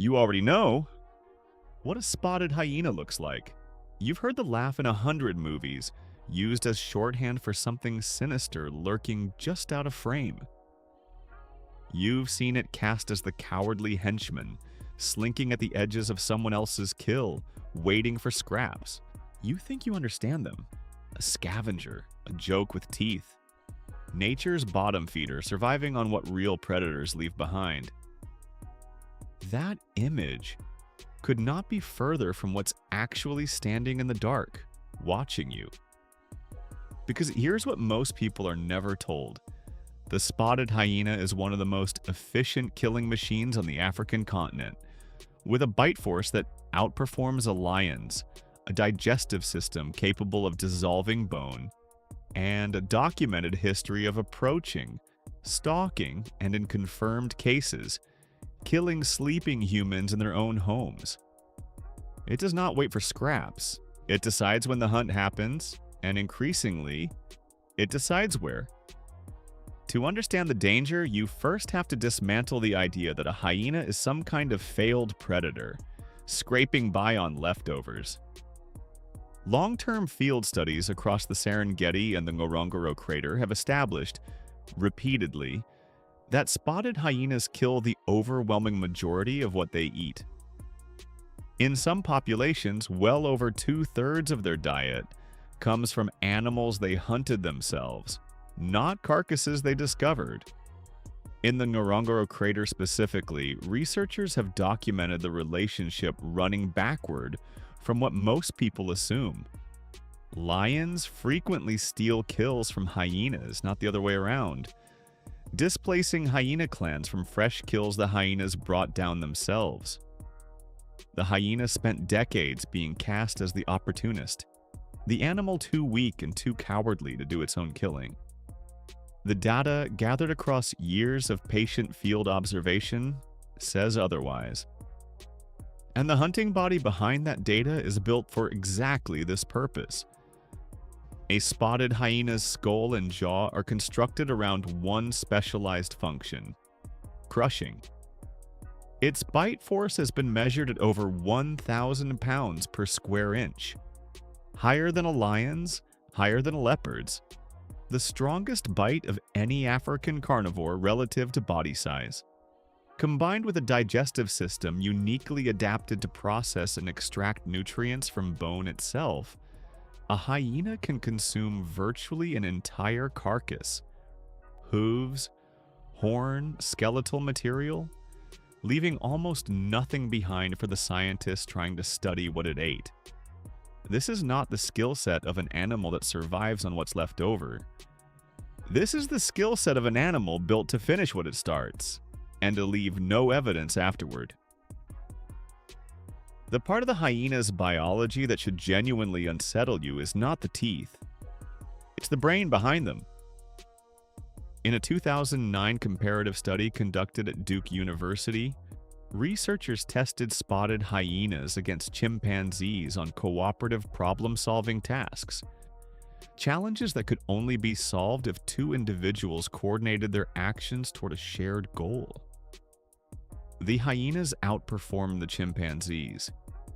You already know what a spotted hyena looks like. You've heard the laugh in 100 movies, used as shorthand for something sinister lurking just out of frame. You've seen it cast as the cowardly henchman, slinking at the edges of someone else's kill, waiting for scraps. You think you understand them. A scavenger, a joke with teeth. Nature's bottom feeder, surviving on what real predators leave behind. That image could not be further from what's actually standing in the dark, watching you. Because here's what most people are never told. The spotted hyena is one of the most efficient killing machines on the African continent, with a bite force that outperforms a lion's, a digestive system capable of dissolving bone, and a documented history of approaching, stalking, and in confirmed cases, killing sleeping humans in their own homes. It does not wait for scraps. It decides when the hunt happens, and increasingly, it decides where. To understand the danger, you first have to dismantle the idea that a hyena is some kind of failed predator, scraping by on leftovers. Long-term field studies across the Serengeti and the Ngorongoro crater have established, repeatedly, that spotted hyenas kill the overwhelming majority of what they eat. In some populations, well over 2/3 of their diet comes from animals they hunted themselves, not carcasses they discovered. In the Ngorongoro crater specifically, researchers have documented the relationship running backward from what most people assume. Lions frequently steal kills from hyenas, not the other way around, displacing hyena clans from fresh kills the hyenas brought down themselves. The hyena spent decades being cast as the opportunist, the animal too weak and too cowardly to do its own killing. The data gathered across years of patient field observation says otherwise. And the hunting body behind that data is built for exactly this purpose. A spotted hyena's skull and jaw are constructed around one specialized function: crushing. Its bite force has been measured at over 1,000 pounds per square inch. Higher than a lion's, higher than a leopard's. The strongest bite of any African carnivore relative to body size. Combined with a digestive system uniquely adapted to process and extract nutrients from bone itself, a hyena can consume virtually an entire carcass, hooves, horn, skeletal material, leaving almost nothing behind for the scientists trying to study what it ate. This is not the skill set of an animal that survives on what's left over. This is the skill set of an animal built to finish what it starts, and to leave no evidence afterward. The part of the hyena's biology that should genuinely unsettle you is not the teeth. It's the brain behind them. In a 2009 comparative study conducted at Duke University, researchers tested spotted hyenas against chimpanzees on cooperative problem-solving tasks. Challenges that could only be solved if two individuals coordinated their actions toward a shared goal. The hyenas outperformed the chimpanzees.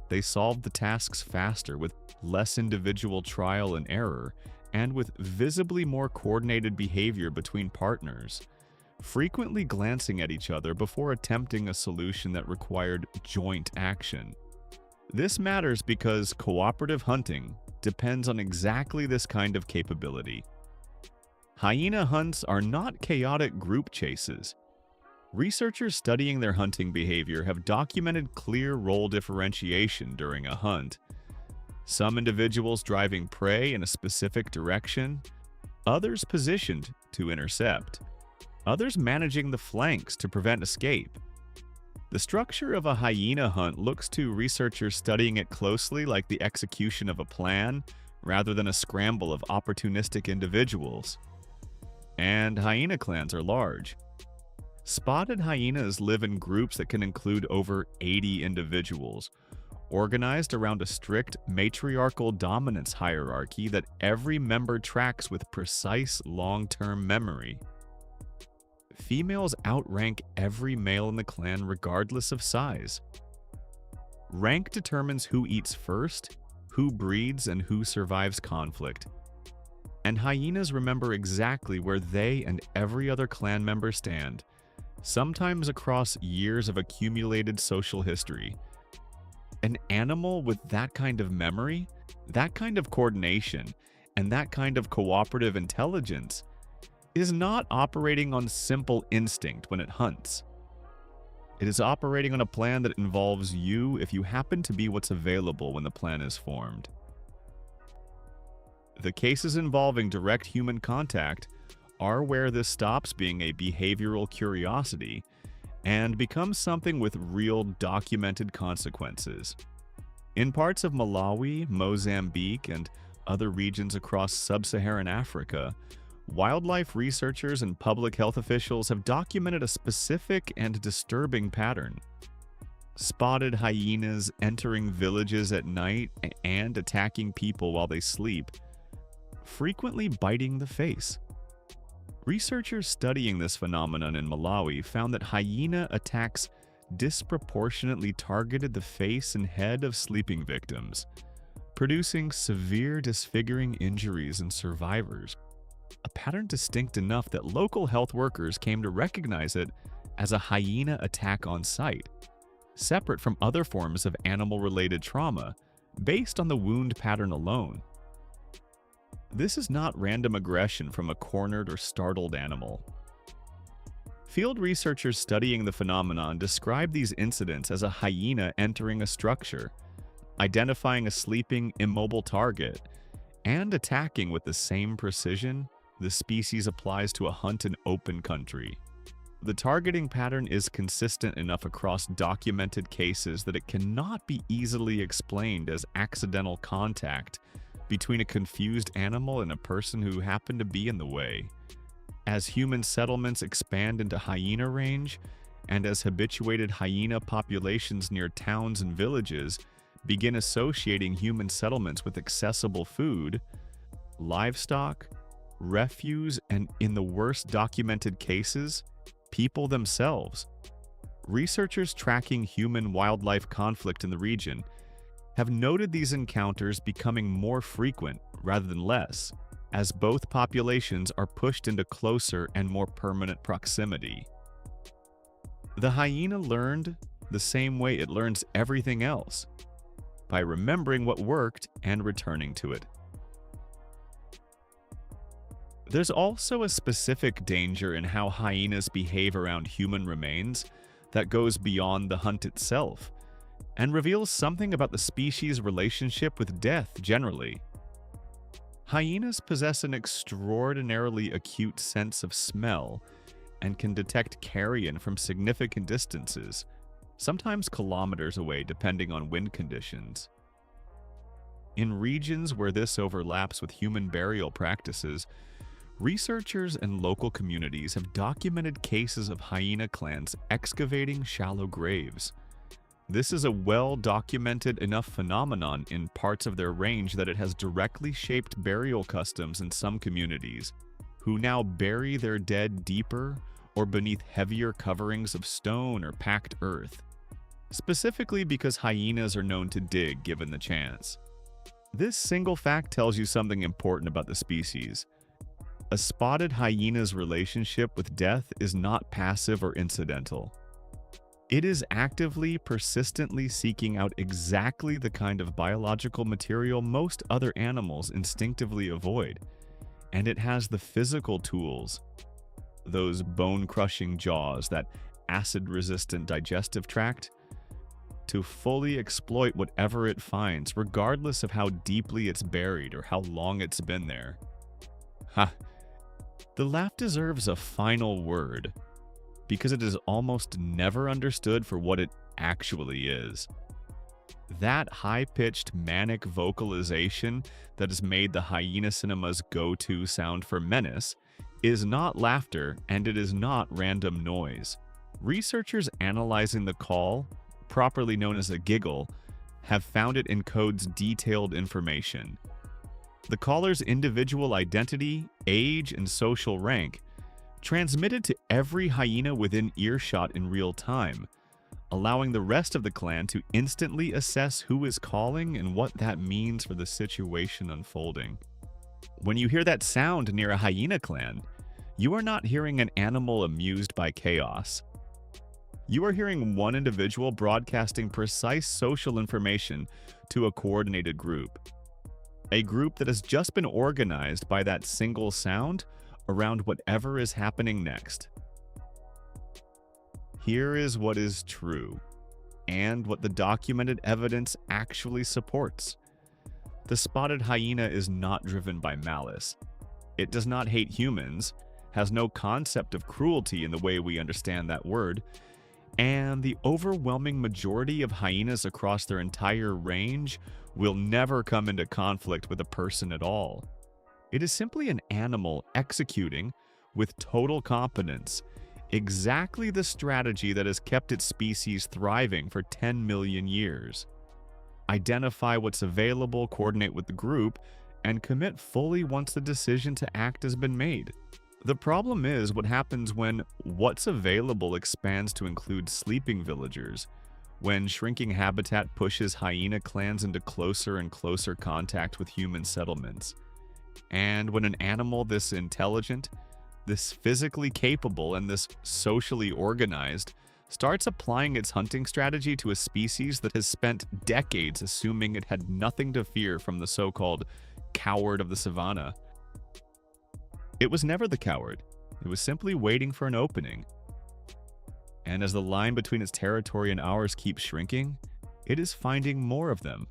They solved the tasks faster with less individual trial and error, and with visibly more coordinated behavior between partners, frequently glancing at each other before attempting a solution that required joint action. This matters because cooperative hunting depends on exactly this kind of capability. Hyena hunts are not chaotic group chases. Researchers studying their hunting behavior have documented clear role differentiation during a hunt. Some individuals driving prey in a specific direction, others positioned to intercept, others managing the flanks to prevent escape. The structure of a hyena hunt looks to researchers studying it closely like the execution of a plan rather than a scramble of opportunistic individuals. And hyena clans are large. Spotted hyenas live in groups that can include over 80 individuals, organized around a strict matriarchal dominance hierarchy that every member tracks with precise long-term memory. females outrank every male in the clan regardless of size. Rank determines who eats first, who breeds, and who survives conflict. And hyenas remember exactly where they and every other clan member stand, sometimes across years of accumulated social history. An animal with that kind of memory, that kind of coordination, and that kind of cooperative intelligence is not operating on simple instinct when it hunts. It is operating on a plan that involves you if you happen to be what's available when the plan is formed. The cases involving direct human contact are where this stops being a behavioral curiosity and becomes something with real documented consequences. In parts of Malawi, Mozambique, and other regions across sub-Saharan Africa, wildlife researchers and public health officials have documented a specific and disturbing pattern. Spotted hyenas entering villages at night and attacking people while they sleep, frequently biting the face. Researchers studying this phenomenon in Malawi found that hyena attacks disproportionately targeted the face and head of sleeping victims, producing severe disfiguring injuries in survivors. A pattern distinct enough that local health workers came to recognize it as a hyena attack on site, separate from other forms of animal-related trauma, based on the wound pattern alone. This is not random aggression from a cornered or startled animal. Field researchers studying the phenomenon describe these incidents as a hyena entering a structure, identifying a sleeping, immobile target, and attacking with the same precision the species applies to a hunt in open country. The targeting pattern is consistent enough across documented cases that it cannot be easily explained as accidental contact between a confused animal and a person who happened to be in the way. As human settlements expand into hyena range, and as habituated hyena populations near towns and villages begin associating human settlements with accessible food, livestock, refuse, and in the worst documented cases, people themselves. Researchers tracking human-wildlife conflict in the region have noted these encounters becoming more frequent rather than less, as both populations are pushed into closer and more permanent proximity. The hyena learned the same way it learns everything else, by remembering what worked and returning to it. There's also a specific danger in how hyenas behave around human remains that goes beyond the hunt itself, and reveals something about the species' relationship with death generally. Hyenas possess an extraordinarily acute sense of smell and can detect carrion from significant distances, sometimes kilometers away depending on wind conditions. In regions where this overlaps with human burial practices, researchers and local communities have documented cases of hyena clans excavating shallow graves. This is a well-documented enough phenomenon in parts of their range that it has directly shaped burial customs in some communities, who now bury their dead deeper or beneath heavier coverings of stone or packed earth, specifically because hyenas are known to dig given the chance. This single fact tells you something important about the species. A spotted hyena's relationship with death is not passive or incidental. It is actively, persistently seeking out exactly the kind of biological material most other animals instinctively avoid, and it has the physical tools, those bone-crushing jaws, that acid-resistant digestive tract, to fully exploit whatever it finds, regardless of how deeply it's buried or how long it's been there. Ha! The laugh deserves a final word, because it is almost never understood for what it actually is. That high-pitched manic vocalization that has made the hyena cinema's go-to sound for menace is not laughter, and it is not random noise. Researchers analyzing the call, properly known as a giggle, have found it encodes detailed information. The caller's individual identity, age, and social rank transmitted to every hyena within earshot in real time, allowing the rest of the clan to instantly assess who is calling and what that means for the situation unfolding. When you hear that sound near a hyena clan, you are not hearing an animal amused by chaos. You are hearing one individual broadcasting precise social information to a coordinated group. A group that has just been organized by that single sound around whatever is happening next. Here is what is true, and what the documented evidence actually supports. The spotted hyena is not driven by malice. It does not hate humans, has no concept of cruelty in the way we understand that word, and the overwhelming majority of hyenas across their entire range will never come into conflict with a person at all. It is simply an animal executing, with total competence, exactly the strategy that has kept its species thriving for 10 million years. Identify what's available, coordinate with the group, and commit fully once the decision to act has been made. The problem is what happens when what's available expands to include sleeping villagers, when shrinking habitat pushes hyena clans into closer and closer contact with human settlements, and when an animal this intelligent, this physically capable, and this socially organized starts applying its hunting strategy to a species that has spent decades assuming it had nothing to fear from the so-called coward of the savannah. It was never the coward. It was simply waiting for an opening. And as the line between its territory and ours keeps shrinking, it is finding more of them.